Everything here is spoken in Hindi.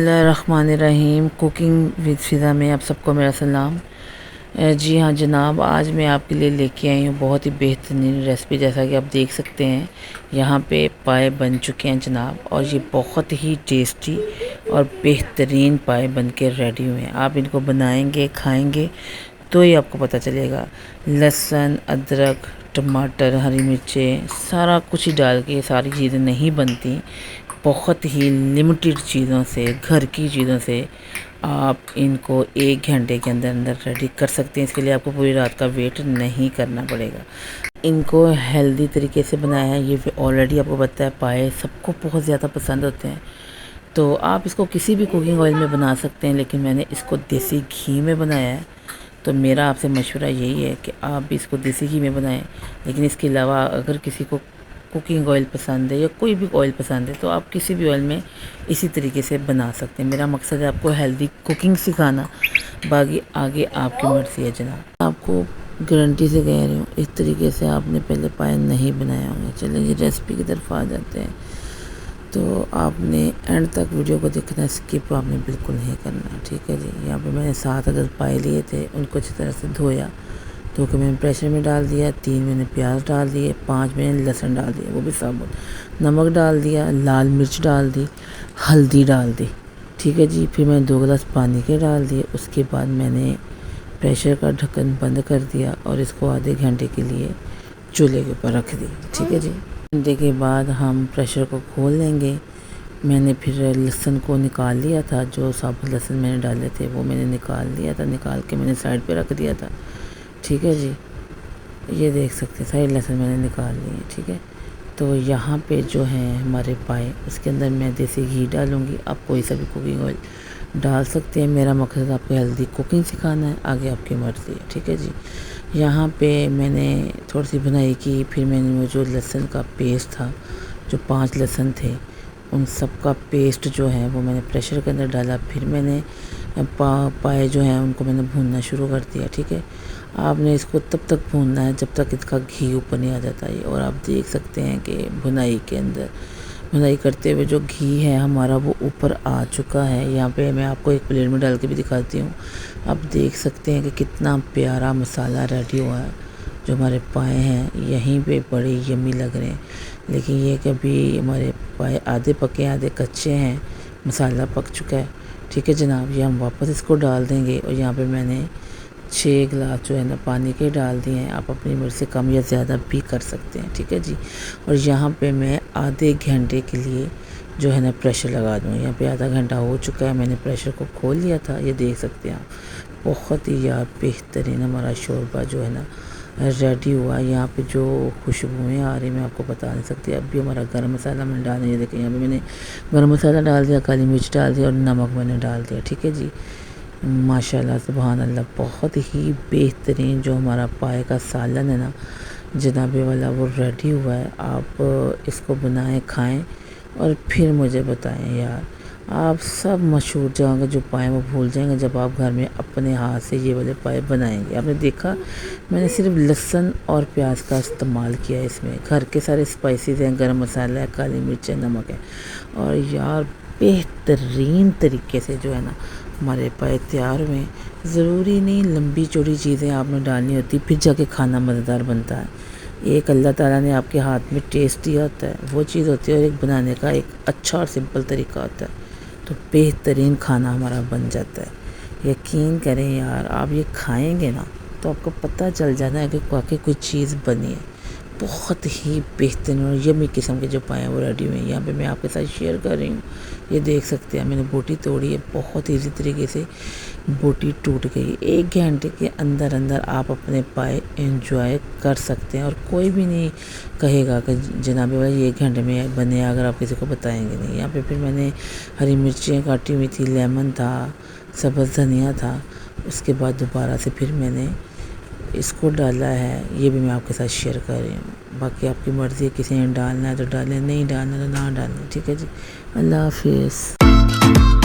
बिस्मिल्लाहिर्रहमानिर्रहीम। कुकिंग विद फ़िज़ा में आप सबको मेरा सलाम। जी हाँ जनाब, आज मैं आपके लिए लेके आई हूँ बहुत ही बेहतरीन रेसिपी। जैसा कि आप देख सकते हैं यहाँ पे पाए बन चुके हैं जनाब, और ये बहुत ही टेस्टी और बेहतरीन पाए बन के रेडी हुए हैं। आप इनको बनाएंगे खाएंगे तो ही आपको पता चलेगा। लहसुन, अदरक, टमाटर, हरी मिर्चें, सारा कुछ ही डाल के सारी चीज़ें नहीं बनती। बहुत ही लिमिटेड चीज़ों से, घर की चीज़ों से आप इनको 1 घंटे के अंदर अंदर रेडी कर सकते हैं। इसके लिए आपको पूरी रात का वेट नहीं करना पड़ेगा। इनको हेल्दी तरीके से बनाया है। ये ऑलरेडी आपको पता है पाए सबको बहुत ज़्यादा पसंद होते हैं, तो आप इसको किसी भी कुकिंग ऑयल में बना सकते हैं, लेकिन मैंने इसको देसी घी में बनाया है। तो मेरा आपसे मशवरा यही है कि आप भी इसको देसी घी में बनाएं। लेकिन इसके अलावा अगर किसी को कुकिंग ऑयल पसंद है या कोई भी ऑयल पसंद है तो आप किसी भी ऑयल में इसी तरीके से बना सकते हैं। मेरा मकसद है आपको हेल्दी कुकिंग सिखाना, बाकी आगे आपकी मर्ज़ी है जनाब। आपको गारंटी से कह रही हूँ इस तरीके से आपने पहले पाए नहीं बनाए होंगे। चलिए रेसिपी की तरफ आ जाते हैं। तो आपने एंड तक वीडियो को देखना है, स्किप आपने बिल्कुल नहीं करना, ठीक है जी। यहाँ पे मैंने 7 अदद पाए लिए थे, उनको अच्छी तरह से धोया, धो के मैंने प्रेशर में डाल दिया। 3 मैंने प्याज डाल दिए, 5 मैंने लहसुन डाल दिया, वो भी साबुत, नमक डाल दिया, लाल मिर्च डाल दी, हल्दी डाल दी, ठीक है जी। फिर मैंने 2 गिलास पानी के डाल दिए। उसके बाद मैंने प्रेशर का ढक्कन बंद कर दिया और इसको आधे घंटे के लिए चूल्हे के ऊपर रख दी, ठीक है जी। घंटे के बाद हम प्रेशर को खोल लेंगे। मैंने फिर लहसुन को निकाल लिया था, जो साबुत लहसुन मैंने डाले थे वो मैंने निकाल लिया था। निकाल के मैंने साइड पे रख दिया था, ठीक है जी। ये देख सकते हैं सारे लहसुन मैंने निकाल लिए, ठीक है। तो यहाँ पे जो है हमारे पाए, उसके अंदर मैं देसी घी डालूँगी। आप कोई सा भी कुकिंग ऑयल डाल सकते हैं। मेरा मकसद आपको हेल्दी कुकिंग सिखाना है, आगे आपकी मर्ज़ी है, ठीक है जी। यहाँ पे मैंने थोड़ी सी बुनाई की। फिर मैंने वो जो लहसुन का पेस्ट था, जो 5 लहसुन थे, उन सब का पेस्ट जो है वो मैंने प्रेशर के अंदर डाला। फिर मैंने पाए जो हैं उनको मैंने भूनना शुरू कर दिया, ठीक है। आपने इसको तब तक भूनना है जब तक इसका घी ऊपर नहीं आ जाता है। और आप देख सकते हैं कि भुनाई के अंदर, भुनाई करते हुए जो घी है हमारा वो ऊपर आ चुका है। यहाँ पे मैं आपको एक प्लेट में डाल के भी दिखाती हूँ। आप देख सकते हैं कि कितना प्यारा मसाला रेडी हुआ है। जो हमारे पाए हैं यहीं पे बड़े यम्मी लग रहे हैं, लेकिन ये कि अभी हमारे पाए आधे पके आधे कच्चे हैं। मसाला पक चुका है, ठीक है जनाब। ये हम वापस इसको डाल देंगे। और यहाँ पे मैंने 6 गिलास जो है ना पानी के डाल दिए हैं। आप अपनी मर्ज़ी से कम या ज़्यादा भी कर सकते हैं, ठीक है जी। और यहाँ पे मैं आधे घंटे के लिए जो है ना प्रेशर लगा दूँ। यहाँ पे आधा घंटा हो चुका है, मैंने प्रेशर को खोल लिया था। ये देख सकते हैं आप, बहुत ही यार बेहतरीन हमारा शोरबा जो है ना रेडी हुआ। यहाँ पे जो खुशबुएँ आ रही मैं आपको बता नहीं सकती। अब भी हमारा गरम मसाला मैंने डाला, ये देखें यहाँ पे मैंने गरम मसाला डाल दिया, काली मिर्च डाल दिया और नमक मैंने डाल दिया, ठीक है जी। माशाल्लाह सुभान अल्लाह, बहुत ही बेहतरीन जो हमारा पाए का सालन है ना जनाबे वाला, वो रेडी हुआ है। आप इसको बनाएं, खाएं और फिर मुझे बताएं यार। आप सब मशहूर जगह जो पाए वो भूल जाएंगे जब आप घर में अपने हाथ से ये वाले पाए बनाएंगे। आपने देखा मैंने सिर्फ लहसुन और प्याज का इस्तेमाल किया है। इसमें घर के सारे स्पाइसेस हैं, गरम मसाला है, काली मिर्च है, नमक है, और यार बेहतरीन तरीके से जो है ना हमारे पाए तैयार हुए। ज़रूरी नहीं लंबी चौड़ी चीज़ें आपने डालनी होती फिर जाके खाना मज़ेदार बनता है। एक अल्लाह ताला ने आपके हाथ में टेस्ट दिया होता है, वो चीज़ होती है, और एक बनाने का एक अच्छा और सिंपल तरीका होता है, तो बेहतरीन खाना हमारा बन जाता है। यकीन करें यार, आप ये खाएंगे ना तो आपको पता चल जाना है कि वाकई कोई चीज़ बनी है। बहुत ही बेहतरीन और यम्मी किस्म के जो पाए हैं वो रेडी हुए हैं। यहाँ पे मैं आपके साथ शेयर कर रही हूँ। ये देख सकते हैं मैंने बोटी तोड़ी है, बहुत ईजी तरीके से बोटी टूट गई। 1 घंटे के अंदर अंदर आप अपने पाए एंजॉय कर सकते हैं, और कोई भी नहीं कहेगा कि जनाबे भाई 1 घंटे में बने, अगर आप किसी को बताएंगे नहीं। यहाँ पे फिर मैंने हरी मिर्चियाँ काटी हुई थी, लेमन था, सब्ज़ धनिया था। उसके बाद दोबारा से फिर मैंने इसको डाला है, ये भी मैं आपके साथ शेयर कर रही हूँ। बाकी आपकी मर्ज़ी है, किसी ने डालना है तो डालें, नहीं डालना तो ना डालें, ठीक है जी। अल्लाह हाफिज़।